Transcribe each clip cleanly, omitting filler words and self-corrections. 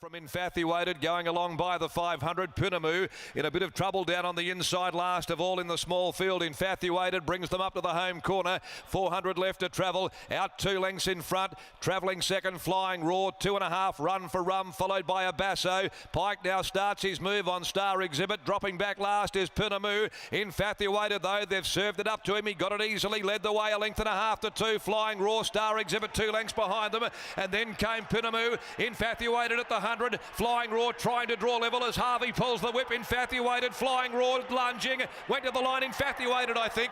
From Infatuated going along by the 500. Punamu in a bit of trouble down on the inside last of all in the small field. Infatuated brings them up to the home corner. 400 left to travel. Out 2 lengths in front. Travelling second, Flying Raw. 2.5 run for rum, followed by Abasso. Pike now starts his move on Star Exhibit. Dropping back last is Punamu. Infatuated though, they've served it up to him. He got it easily, led the way 1.5 lengths to 2. Flying Raw, Star Exhibit 2 lengths behind them. And then came Punamu. Infatuated at the 100. Flying Raw trying to draw level as Harvey pulls the whip. Infatuated, Flying Raw lunging, went to the line. Infatuated, I think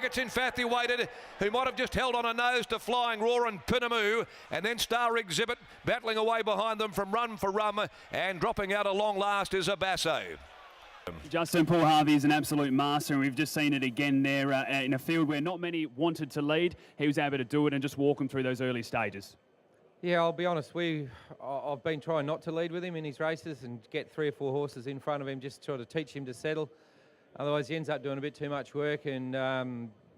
it's Infatuated who might have just held on a nose to Flying Raw and Punamu, and then Star Exhibit battling away behind them from Run for Rum, and dropping out a long last is Abasso. Justin, Paul Harvey is an absolute master, and we've just seen it again there in a field where not many wanted to lead. He was able to do it and just walk them through those early stages. Yeah, I'll be honest, I've been trying not to lead with him in his races and get 3 or 4 horses in front of him, just try to teach him to settle. Otherwise he ends up doing a bit too much work, and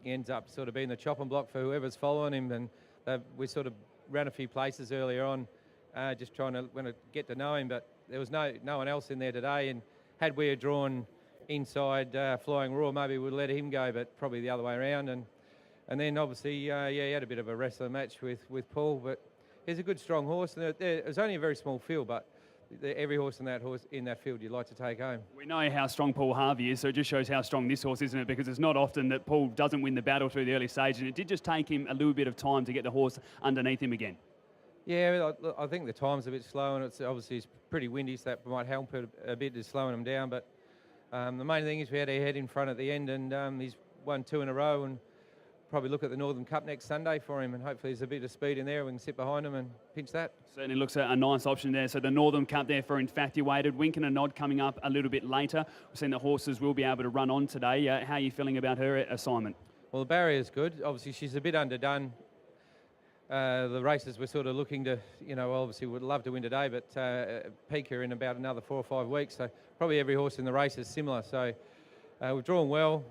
he ends up sort of being the chopping block for whoever's following him. And we sort of ran a few places earlier on, just trying to get to know him, but there was no one else in there today, and had we drawn inside Flying Raw, maybe we'd let him go, but probably the other way around. And then obviously, he had a bit of a wrestling match with Paul, but he's a good, strong horse. And it was only a very small field, but every horse in that field you'd like to take home. We know how strong Paul Harvey is, so it just shows how strong this horse is, isn't it? Because it's not often that Paul doesn't win the battle through the early stage, and it did just take him a little bit of time to get the horse underneath him again. Yeah, I think the time's a bit slow, and it's pretty windy, so that might help it a bit to slowing him down. But the main thing is we had our head in front at the end, and he's won 2 in a row, and probably look at the Northern Cup next Sunday for him, and hopefully there's a bit of speed in there. We can sit behind him and pinch that. Certainly looks a nice option there. So the Northern Cup there for Infatuated. Wink and a Nod coming up a little bit later. We've seen the horses will be able to run on today. How are you feeling about her assignment? Well, the barrier's good. Obviously, she's a bit underdone. The races we're sort of looking to, obviously would love to win today, but peak her in about another 4 or 5 weeks. So probably every horse in the race is similar. So we've drawn well.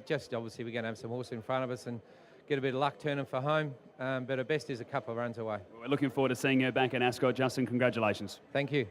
Just obviously we're going to have some horses in front of us and get a bit of luck turning for home. But her best is a couple of runs away. We're looking forward to seeing her back at Ascot. Justin, congratulations. Thank you.